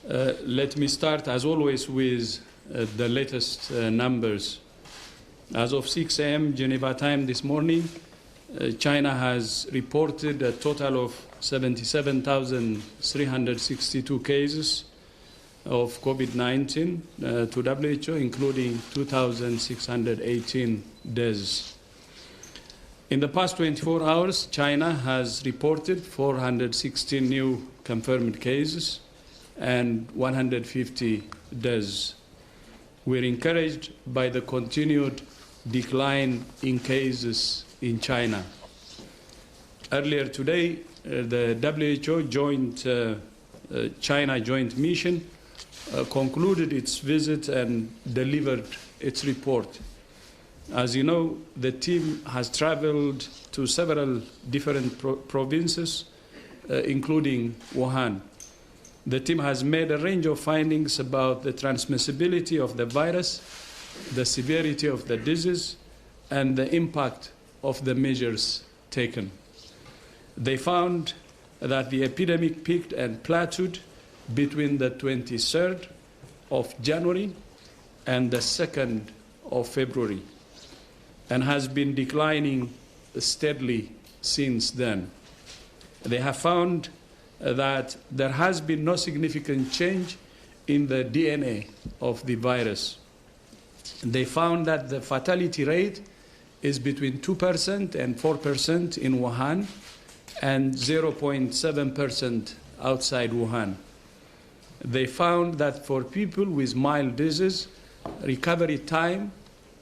Let me start, as always, with the latest numbers. As of 6 a.m. Geneva time this morning, China has reported a total of 77,362 cases of COVID-19 to WHO, including 2,618 deaths. In the past 24 hours, China has reported 416 new confirmed cases and 150 deaths. We're encouraged by the continued decline in cases in China. Earlier today, the WHO China Joint Mission concluded its visit and delivered its report. As you know, the team has traveled to several different provinces, including Wuhan. The team has made a range of findings about the transmissibility of the virus, the severity of the disease, and the impact of the measures taken. They found that the epidemic peaked and plateaued between the 23rd of January and the 2nd of February, and has been declining steadily since then. They have found that there has been no significant change in the DNA of the virus. They found that the fatality rate is between 2% and 4% in Wuhan and 0.7% outside Wuhan. They found that for people with mild disease, recovery time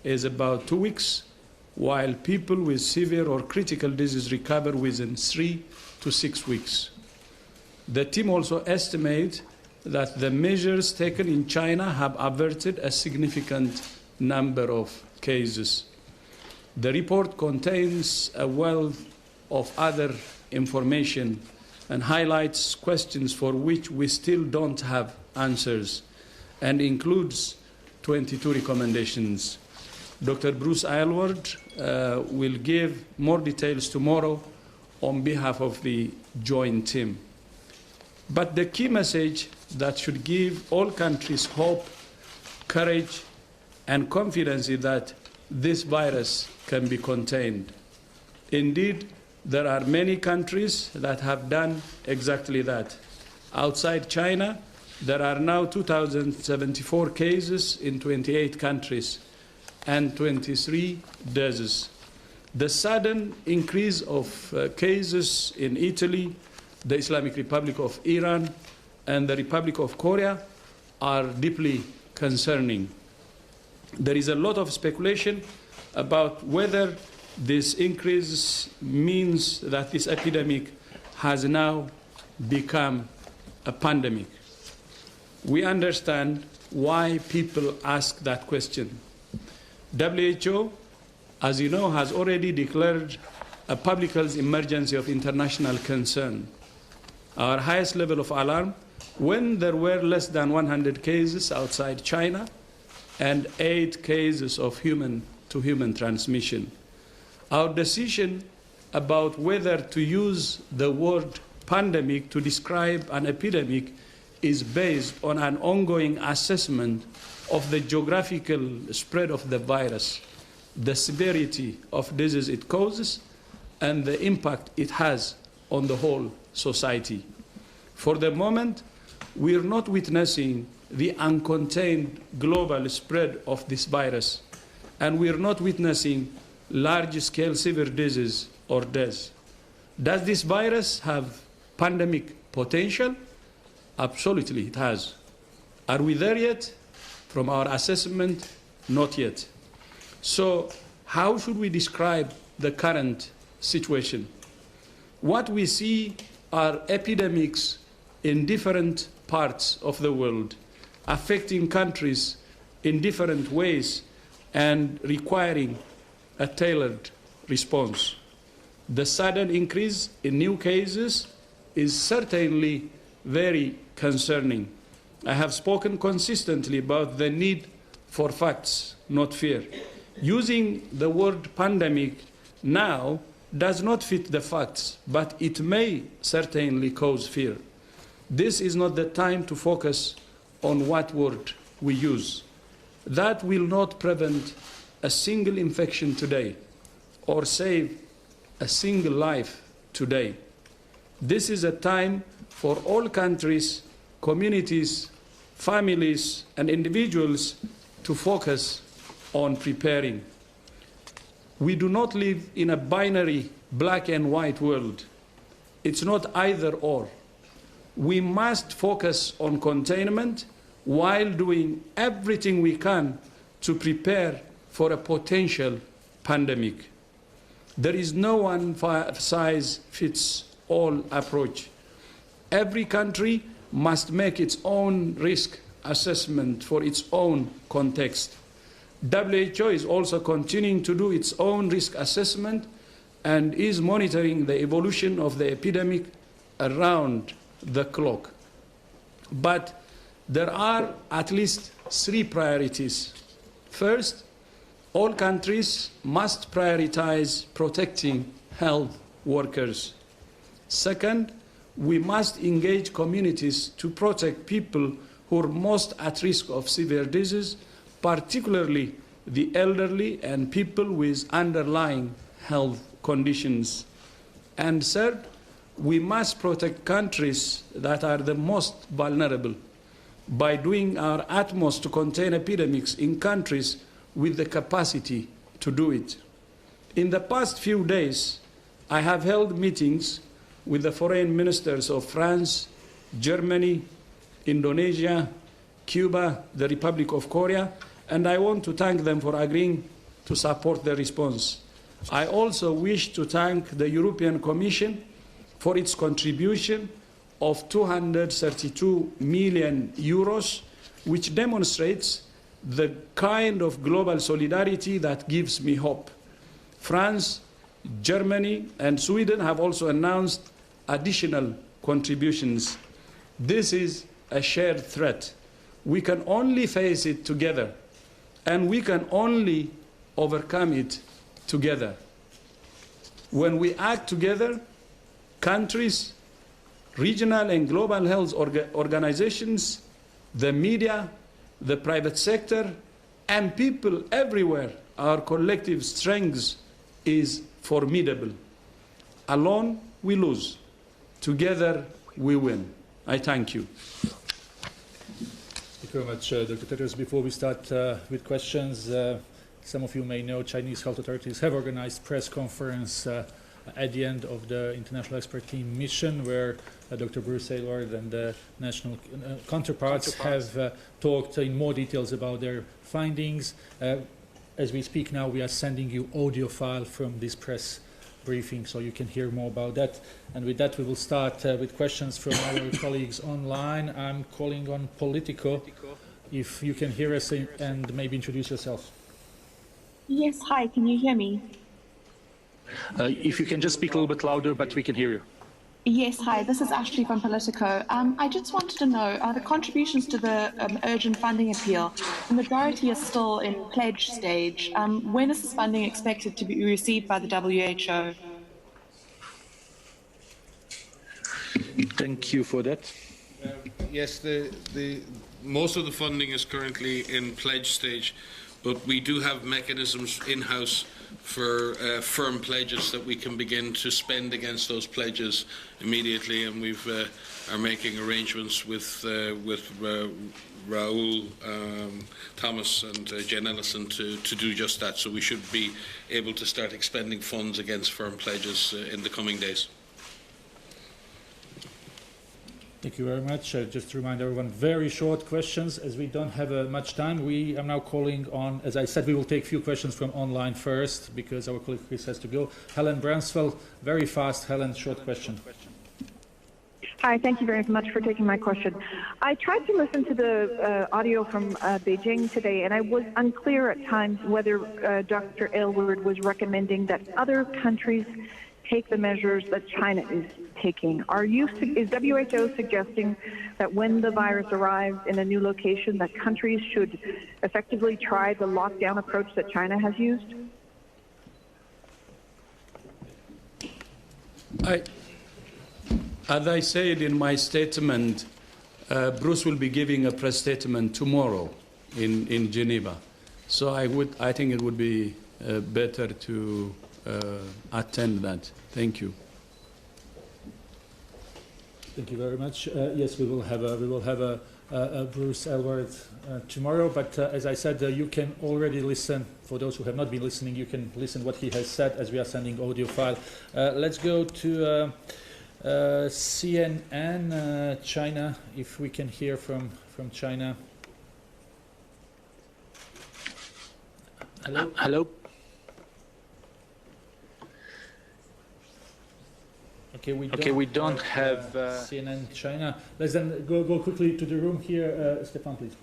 is about 2 weeks, while people with severe or critical disease recover within 3 to 6 weeks. The team also estimates that the measures taken in China have averted a significant number of cases. The report contains a wealth of other information and highlights questions for which we still don't have answers, and includes 22 recommendations. Dr. Bruce Aylward will give more details tomorrow on behalf of the joint team. But the key message that should give all countries hope, courage, and confidence is that this virus can be contained. Indeed, there are many countries that have done exactly that. Outside China, there are now 2,074 cases in 28 countries and 23 deaths. The sudden increase of cases in Italy, the Islamic Republic of Iran, and the Republic of Korea are deeply concerning. There is a lot of speculation about whether this increase means that this epidemic has now become a pandemic. We understand why people ask that question. WHO, as you know, has already declared a public health emergency of international concern. Our highest level of alarm when there were less than 100 cases outside China and 8 cases of human-to-human transmission. Our decision about whether to use the word pandemic to describe an epidemic is based on an ongoing assessment of the geographical spread of the virus, the severity of disease it causes, and the impact it has on the whole society. For the moment, we are not witnessing the uncontained global spread of this virus, and we are not witnessing large-scale severe disease or death. Does this virus have pandemic potential? Absolutely, it has. Are we there yet? From our assessment, not yet. So how should we describe the current situation? What we see are epidemics in different parts of the world, affecting countries in different ways and requiring a tailored response. The sudden increase in new cases is certainly very concerning. I have spoken consistently about the need for facts, not fear. Using the word pandemic now does not fit the facts, but it may certainly cause fear. This is not the time to focus on what word we use. That will not prevent a single infection today or save a single life today. This is a time for all countries, communities, families, and individuals to focus on preparing. We do not live in a binary black and white world. It's not either or. We must focus on containment while doing everything we can to prepare for a potential pandemic. There is no one-size-fits-all approach. Every country must make its own risk assessment for its own context. WHO is also continuing to do its own risk assessment and is monitoring the evolution of the epidemic around the clock. But there are at least 3 priorities. First, all countries must prioritize protecting health workers. Second, we must engage communities to protect people who are most at risk of severe disease, particularly the elderly and people with underlying health conditions. And third, we must protect countries that are the most vulnerable by doing our utmost to contain epidemics in countries with the capacity to do it. In the past few days, I have held meetings with the foreign ministers of France, Germany, Indonesia, Cuba, the Republic of Korea, and I want to thank them for agreeing to support the response. I also wish to thank the European Commission for its contribution of 232 million euros, which demonstrates the kind of global solidarity that gives me hope. France, Germany, and Sweden have also announced additional contributions. This is a shared threat. We can only face it together, and we can only overcome it together. When we act together, countries, regional and global health organizations, the media, the private sector, and people everywhere, our collective strength is formidable. Alone, we lose. Together, we win. I thank you. Thank you very much, Dr. Tedros. Before we start with questions, some of you may know Chinese health authorities have organized press conference at the end of the International Expert Team mission, where Dr. Bruce Aylward and the national counterparts have talked in more details about their findings. As we speak now, we are sending you audio file from this press briefing, so you can hear more about that. And with that, we will start with questions from our colleagues online. I'm calling on Politico. If you can hear us and maybe introduce yourself. Yes, hi, can you hear me? If you can just speak a little bit louder, but we can hear you. Yes, hi, this is Ashley from Politico. I just wanted to know, the contributions to the urgent funding appeal, the majority are still in pledge stage. When is this funding expected to be received by the WHO? Thank you for that. Yes, most of the funding is currently in pledge stage, but we do have mechanisms in-house for firm pledges that we can begin to spend against those pledges immediately, and we are making arrangements with Raoul, Thomas and Jen Ellison to do just that. So we should be able to start expending funds against firm pledges in the coming days. Thank you very much. Just to remind everyone, very short questions, as we don't have much time. We are now calling on, as I said, we will take a few questions from online first, because our colleague Chris has to go. Helen Bransfeld, very fast. Helen, short question. Hi, thank you very much for taking my question. I tried to listen to the audio from Beijing today, and I was unclear at times whether Dr. Aylward was recommending that other countries take the measures that China is taking. Is WHO suggesting that when the virus arrives in a new location, that countries should effectively try the lockdown approach that China has used? As I said in my statement, Bruce will be giving a press statement tomorrow in Geneva. So I think it would be better to attend that. Thank you. Thank you very much. Yes, we will have a Bruce Aylward tomorrow. But as I said, you can already listen. For those who have not been listening, you can listen what he has said as we are sending audio file. Let's go to CNN China. If we can hear from China. Hello. Hello. Okay, we don't have CNN China. Let's then go quickly to the room here. Stefan, please.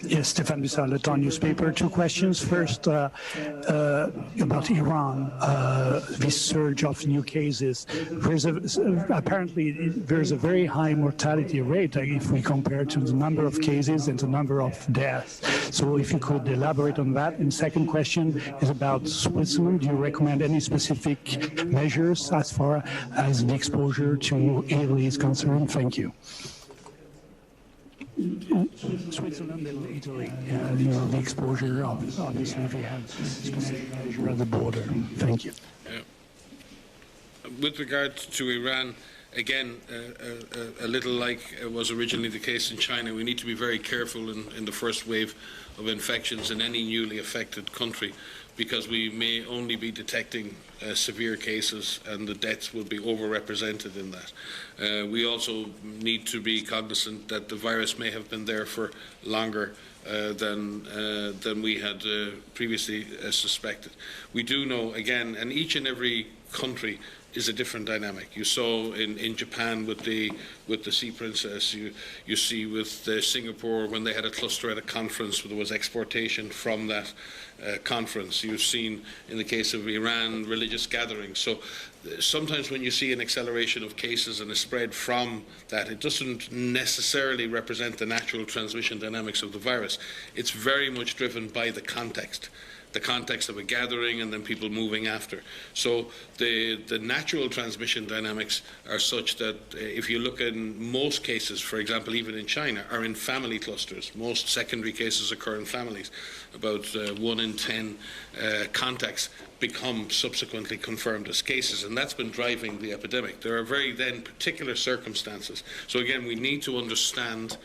Yes, Stefan Bissal, Le Temps newspaper. Two questions. First, about Iran, this surge of new cases. Apparently, there's a very high mortality rate if we compare to the number of cases and the number of deaths. So if you could elaborate on that. And second question is about Switzerland. Do you recommend any specific measures as far as the exposure to Italy is concerned? Thank you. Switzerland and Italy, the exposure, obviously, we have specific measure at the border. Thank you. With regard to Iran, again, a little like was originally the case in China, we need to be very careful in the first wave of infections in any newly affected country, because we may only be detecting severe cases and the deaths will be overrepresented in that. We also need to be cognizant that the virus may have been there for longer than we had previously suspected. We do know, again, and each and every country is a different dynamic. You saw in Japan with the Sea Princess. You see with Singapore when they had a cluster at a conference, there was exportation from that conference. You've seen in the case of Iran religious gatherings. So sometimes when you see an acceleration of cases and a spread from that, it doesn't necessarily represent the natural transmission dynamics of the virus. It's very much driven by the context of a gathering and then people moving after. So the natural transmission dynamics are such that if you look in most cases, for example, even in China, are in family clusters. Most secondary cases occur in families. About 1 in 10 contacts become subsequently confirmed as cases, and that's been driving the epidemic. There are very then particular circumstances. So again, we need to understand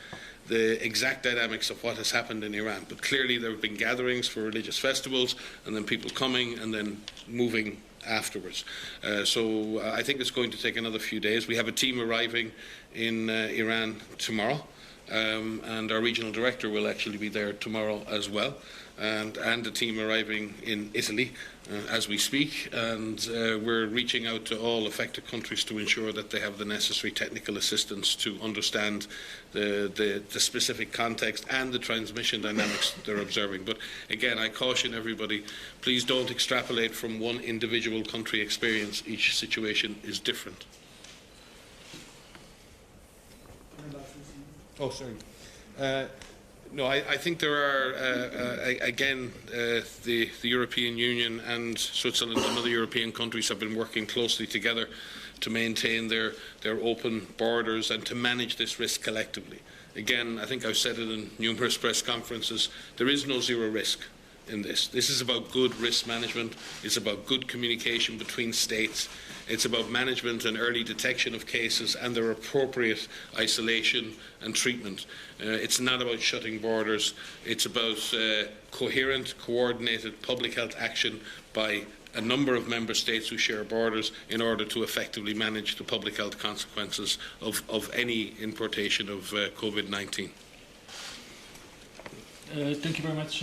the exact dynamics of what has happened in Iran. But clearly there have been gatherings for religious festivals and then people coming and then moving afterwards. So I think it's going to take another few days. We have a team arriving in Iran tomorrow, and our regional director will actually be there tomorrow as well, and a team arriving in Italy as we speak, and we're reaching out to all affected countries to ensure that they have the necessary technical assistance to understand the specific context and the transmission dynamics they're observing. But again, I caution everybody, please don't extrapolate from one individual country experience. Each situation is different. Oh, sorry. No, I think there are, again, the European Union and Switzerland and other European countries have been working closely together to maintain their open borders and to manage this risk collectively. Again, I think I've said it in numerous press conferences, there is no zero risk in this. This is about good risk management. It's about good communication between states. It's about management and early detection of cases and their appropriate isolation and treatment. It's not about shutting borders. It's about coherent, coordinated public health action by a number of member states who share borders in order to effectively manage the public health consequences of any importation of COVID-19. Thank you very much.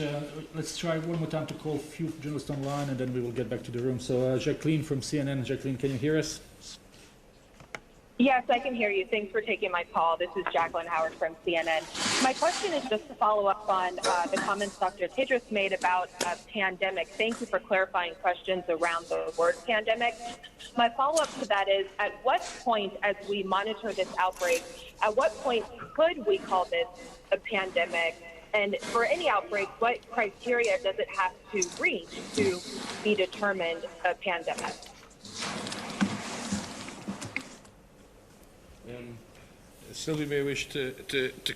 Let's try one more time to call a few journalists online and then we will get back to the room. So Jacqueline from CNN. Jacqueline, can you hear us? Yes, I can hear you. Thanks for taking my call. This is Jacqueline Howard from CNN. My question is just to follow up on the comments Dr. Tedros made about pandemic. Thank you for clarifying questions around the word pandemic. My follow-up to that is, at what point, as we monitor this outbreak, at what point could we call this a pandemic? And for any outbreak, what criteria does it have to reach to be determined a pandemic? Sylvie may wish to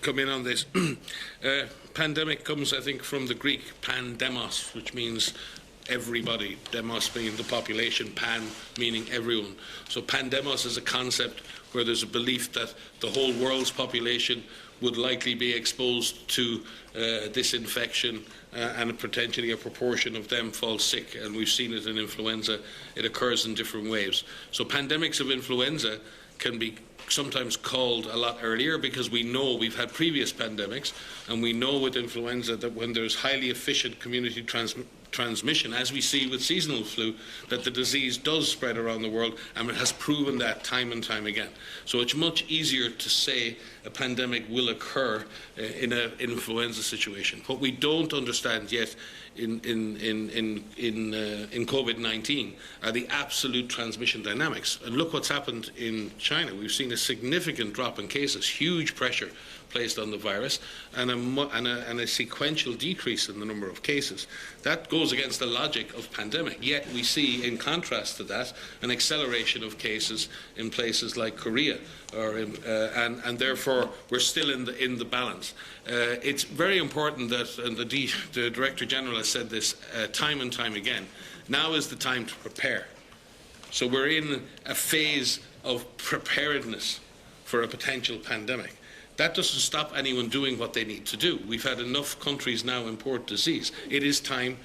come in on this. Pandemic comes, I think, from the Greek pandemos, which means everybody, demos meaning the population, pan meaning everyone. So pandemos is a concept where there's a belief that the whole world's population would likely be exposed to this infection and potentially a proportion of them fall sick. And we've seen it in influenza. It occurs in different waves. So pandemics of influenza can be sometimes called a lot earlier because we know we've had previous pandemics, and we know with influenza that when there's highly efficient community transmission, as we see with seasonal flu, that the disease does spread around the world, and it has proven that time and time again. So it's much easier to say a pandemic will occur in an influenza situation. What we don't understand yet in COVID-19 are the absolute transmission dynamics. And look what's happened in China. We've seen a significant drop in cases, huge pressure placed on the virus, and a sequential decrease in the number of cases. That goes against the logic of pandemic. Yet we see, in contrast to that, an acceleration of cases in places like Korea, and therefore we're still in the balance. It's very important that, and the Director General has said this time and time again, now is the time to prepare. So we're in a phase of preparedness for a potential pandemic. That doesn't stop anyone doing what they need to do. We've had enough countries now import disease. It is time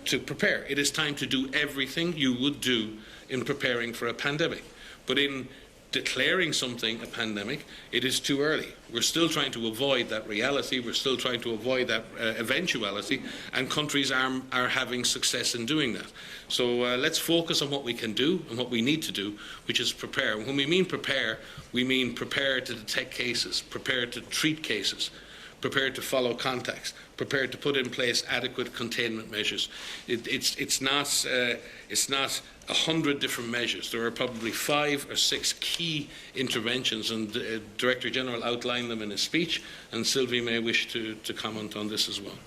to prepare. It is time to do everything you would do in preparing for a pandemic. But in declaring something a pandemic, it is too early. We're still trying to avoid that reality. We're still trying to avoid that eventuality, and countries are having success in doing that. So let's focus on what we can do and what we need to do, which is prepare. When we mean prepare to detect cases, prepare to treat cases, prepared to follow contacts, prepared to put in place adequate containment measures. It's not 100 different measures. There are probably 5 or 6 key interventions, and the Director General outlined them in his speech, and Sylvie may wish to comment on this as well.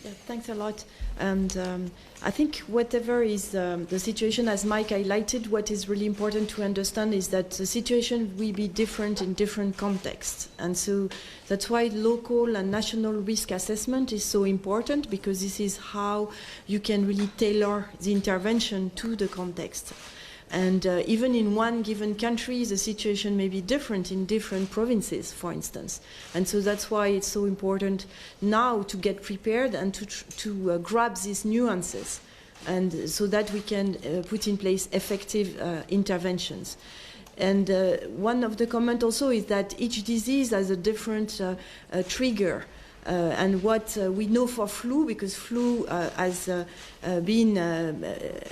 Yeah, thanks a lot. And I think whatever is the situation, as Mike highlighted, what is really important to understand is that the situation will be different in different contexts. And so that's why local and national risk assessment is so important, because this is how you can really tailor the intervention to the context. And even in one given country, the situation may be different in different provinces, for instance. And so that's why it's so important now to get prepared and to grab these nuances, and so that we can put in place effective interventions. And one of the comments also is that each disease has a different trigger. And what we know for flu, because flu has been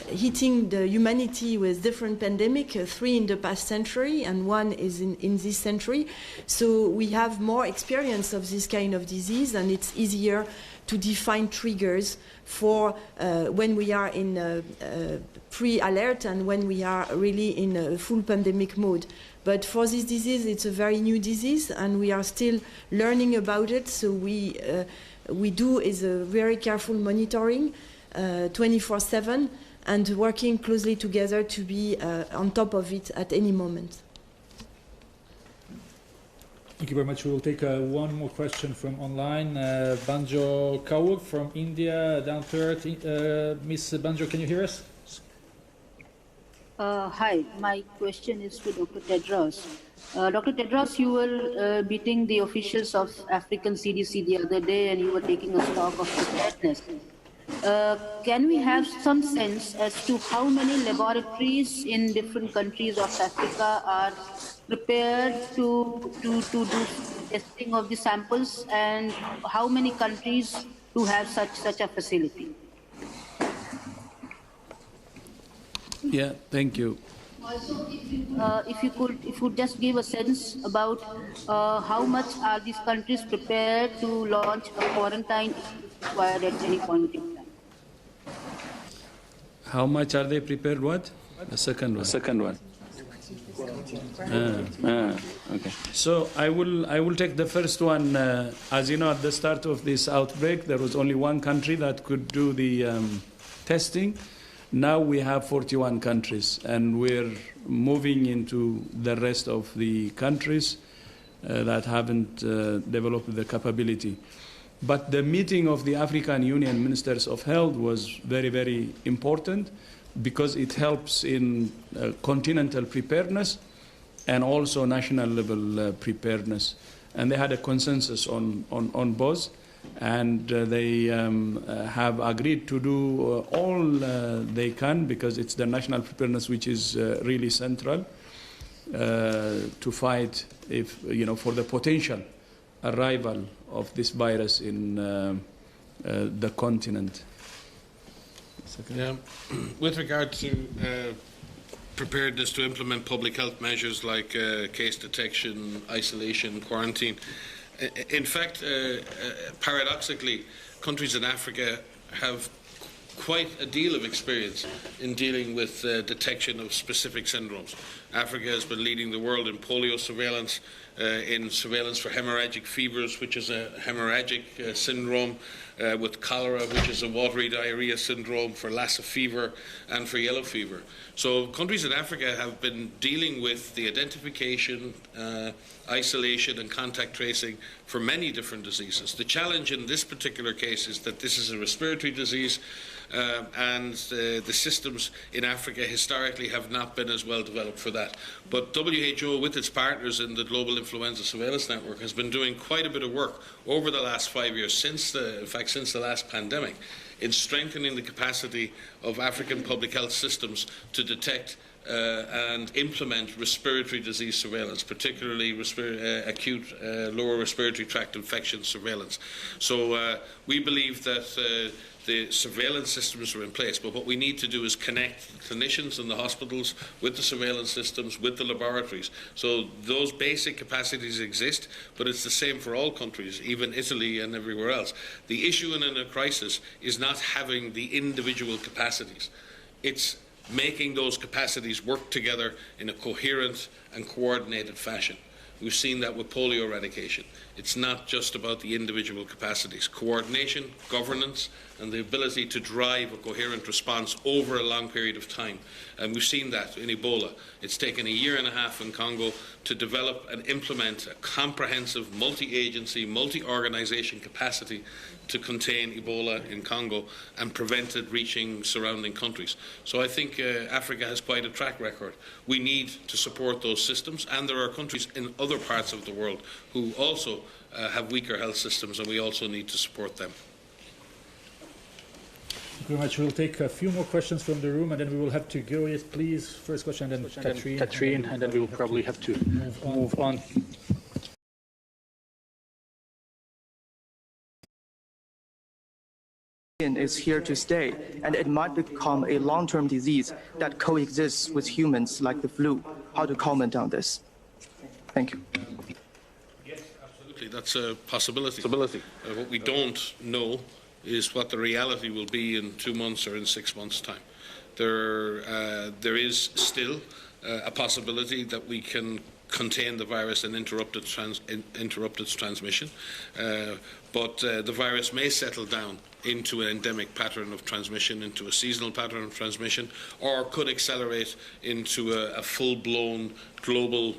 hitting the humanity with different pandemics, 3 in the past century and 1 is in this century. So we have more experience of this kind of disease, and it's easier to define triggers for when we are in pre-alert and when we are really in a full pandemic mode. But for this disease, it's a very new disease, and we are still learning about it. So we do is a very careful monitoring, 24/7, and working closely together to be on top of it at any moment. Thank you very much. We will take one more question from online. Banjo Kaur from India, down third. Miss Banjo, can you hear us? Hi, my question is to Dr. Tedros. Dr. Tedros, you were meeting the officials of African CDC the other day, and you were taking a stock of preparedness. Can we have some sense as to how many laboratories in different countries of Africa are prepared to do testing of the samples, and how many countries do have such a facility? Yeah, thank you. Also, if you could just give a sense about how much are these countries prepared to launch a quarantine if required at any point in time? How much are they prepared? What? The second one. The second one. Okay. So I will take the first one. As you know, at the start of this outbreak, there was only one country that could do the testing. Now we have 41 countries, and we're moving into the rest of the countries that haven't developed the capability. But the meeting of the African Union Ministers of Health was very, very important because it helps in continental preparedness and also national level preparedness. And they had a consensus on both. And they have agreed to do all they can, because it's the national preparedness which is really central to fight for the potential arrival of this virus in the continent. Yeah. With regard to preparedness to implement public health measures like case detection, isolation, quarantine, in fact, paradoxically, countries in Africa have quite a deal of experience in dealing with detection of specific syndromes. Africa has been leading the world in polio surveillance, in surveillance for hemorrhagic fevers, which is a hemorrhagic syndrome, with cholera, which is a watery diarrhea syndrome, for Lassa fever and for yellow fever. So countries in Africa have been dealing with the identification, isolation and contact tracing for many different diseases. The challenge in this particular case is that this is a respiratory disease, and the systems in Africa historically have not been as well developed for that. But WHO, with its partners in the Global Influenza Surveillance Network, has been doing quite a bit of work over the last 5 years, since the last pandemic, in strengthening the capacity of African public health systems to detect and implement respiratory disease surveillance, particularly acute lower respiratory tract infection surveillance. So we believe that the surveillance systems are in place, but what we need to do is connect clinicians in the hospitals with the surveillance systems, with the laboratories. So those basic capacities exist, but it's the same for all countries, even Italy and everywhere else. The issue in a crisis is not having the individual capacities. It's making those capacities work together in a coherent and coordinated fashion. We've seen that with polio eradication. It's not just about the individual capacities. Coordination, governance, and the ability to drive a coherent response over a long period of time. And we've seen that in Ebola. It's taken 1.5 years in Congo to develop and implement a comprehensive multi-agency, multi-organization capacity to contain Ebola in Congo and prevent it reaching surrounding countries. So I think Africa has quite a track record. We need to support those systems, and there are countries in other parts of the world who also have weaker health systems, and we also need to support them. Thank you very much. We'll take a few more questions from the room, and then we will have to go. Yes, please. First question, and then Catherine, and then we will probably have to move on. Is here to stay, and it might become a long-term disease that coexists with humans like the flu. How to comment on this? Thank you. Yes, absolutely. That's a possibility. What we don't know is what the reality will be in 2 months or in 6 months' time. There is still a possibility that we can contain the virus and interrupt its transmission, but the virus may settle down into an endemic pattern of transmission, into a seasonal pattern of transmission, or could accelerate into a full-blown global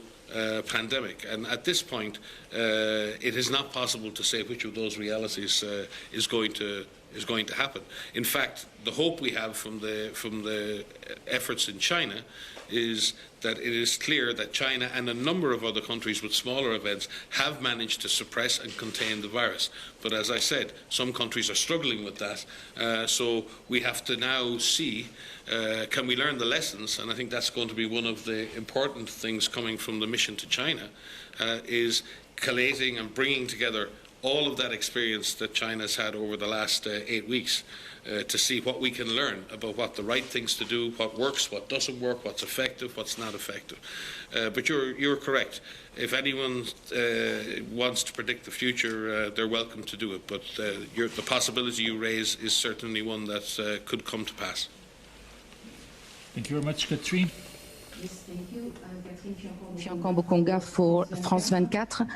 pandemic. And at this point, it is not possible to say which of those realities is going to happen. In fact, the hope we have from the efforts in China is that it is clear that China and a number of other countries with smaller events have managed to suppress and contain the virus. But as I said, some countries are struggling with that. So we have to now see, can we learn the lessons? And I think that's going to be one of the important things coming from the mission to China, is collating and bringing together all of that experience that China's had over the last 8 weeks, to see what we can learn about what the right things to do, what works, what doesn't work, what's effective, what's not effective. But you're correct. If anyone wants to predict the future, they're welcome to do it. But the possibility you raise is certainly one that could come to pass. Thank you very much, Catherine. Thank you. Konga for France 24.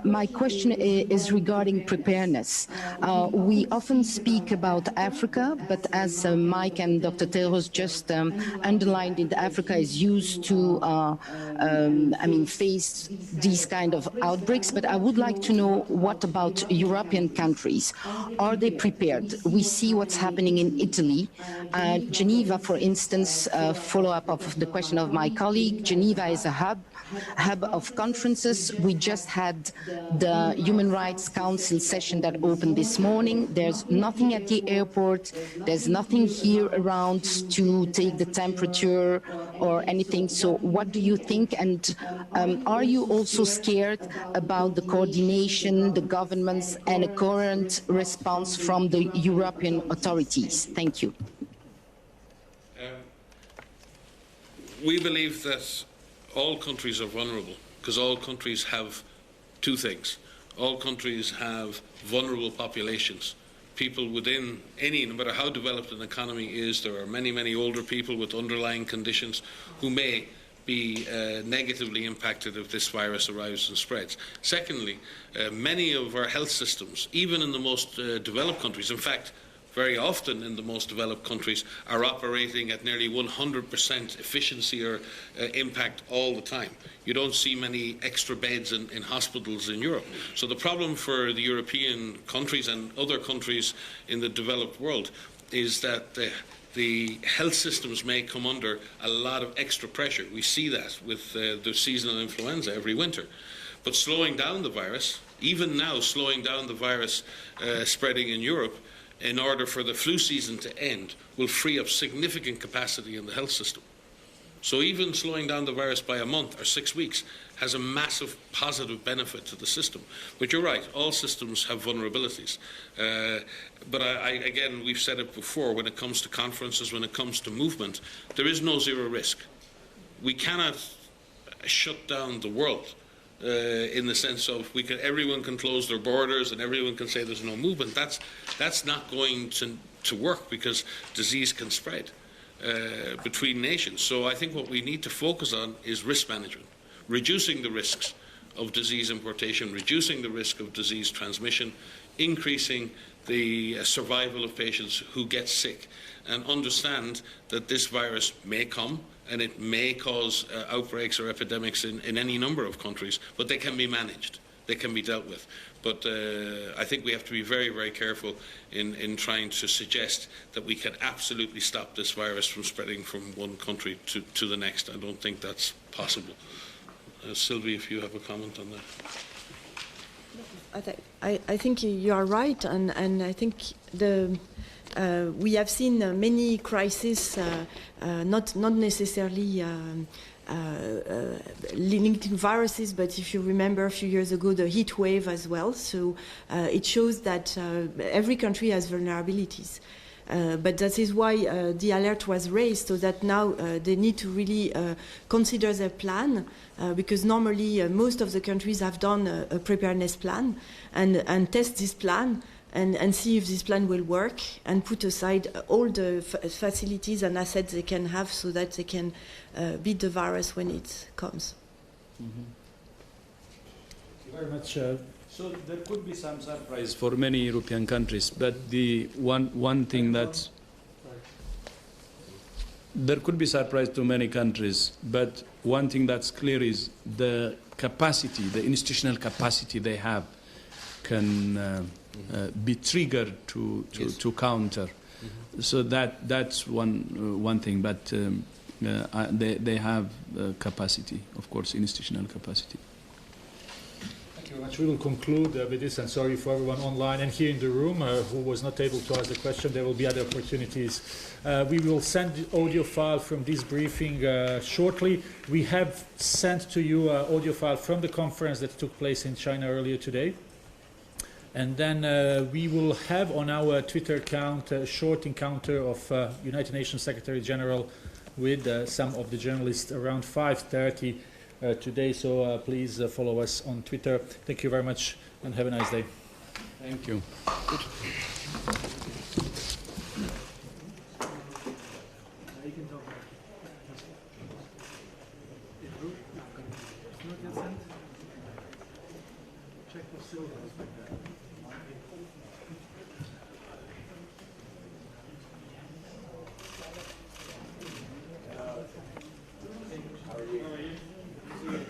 My question is regarding preparedness. We often speak about Africa, but as Mike and Dr. Tedros just underlined it, Africa is used to, face these kind of outbreaks. But I would like to know, what about European countries? Are they prepared? We see what's happening in Italy. Geneva, for instance, follow-up of the question of my colleague, Geneva is a hub of conferences. We just had the Human Rights Council session that opened this morning. There's nothing at the airport. There's nothing here around to take the temperature or anything. So what do you think? And are you also scared about the coordination, the governments, and a coherent response from the European authorities? Thank you. We believe that all countries are vulnerable because all countries have two things. All countries have vulnerable populations. People within any, no matter how developed an economy is, there are many, many older people with underlying conditions who may be negatively impacted if this virus arrives and spreads. Secondly, many of our health systems, even in the most developed countries, in fact, very often in the most developed countries, are operating at nearly 100% efficiency or impact all the time. You don't see many extra beds in hospitals in Europe. So the problem for the European countries and other countries in the developed world is that the health systems may come under a lot of extra pressure. We see that with the seasonal influenza every winter. But slowing down the virus, even now slowing down the virus spreading in Europe, in order for the flu season to end, will free up significant capacity in the health system. So even slowing down the virus by a month or 6 weeks has a massive positive benefit to the system. But you're right, all systems have vulnerabilities. But again, we've said it before, when it comes to conferences, when it comes to movement, there is no zero risk. We cannot shut down the world. In the sense of everyone can close their borders and everyone can say there's no movement. That's not going to work because disease can spread between nations. So I think what we need to focus on is risk management, reducing the risks of disease importation, reducing the risk of disease transmission, increasing the survival of patients who get sick, and understand that this virus may come and it may cause outbreaks or epidemics in any number of countries, but they can be managed, they can be dealt with. But I think we have to be very, very careful in trying to suggest that we can absolutely stop this virus from spreading from one country to the next. I don't think that's possible. Sylvie, if you have a comment on that. I think you are right, and I think we have seen many crises, not necessarily linked to viruses, but if you remember a few years ago, the heat wave as well. So it shows that every country has vulnerabilities. But that is why the alert was raised, so that now they need to really consider their plan, because normally most of the countries have done a preparedness plan and test this plan and see if this plan will work and put aside all the facilities and assets they can have so that they can beat the virus when it comes. Mm-hmm. Thank you very much. So there could be some surprise for many European countries, but the one thing that's there could be surprise to many countries, but one thing that's clear is the capacity, the institutional capacity they have can be triggered to counter. Mm-hmm. So that's one thing, but they have capacity, of course, institutional capacity. Thank you very much. We will conclude with this, and sorry for everyone online and here in the room who was not able to ask the question. There will be other opportunities. We will send the audio file from this briefing shortly. We have sent to you an audio file from the conference that took place in China earlier today. And then we will have on our Twitter account a short encounter of United Nations Secretary General with some of the journalists around 5:30 today. So please follow us on Twitter. Thank you very much and have a nice day. Thank you. Good.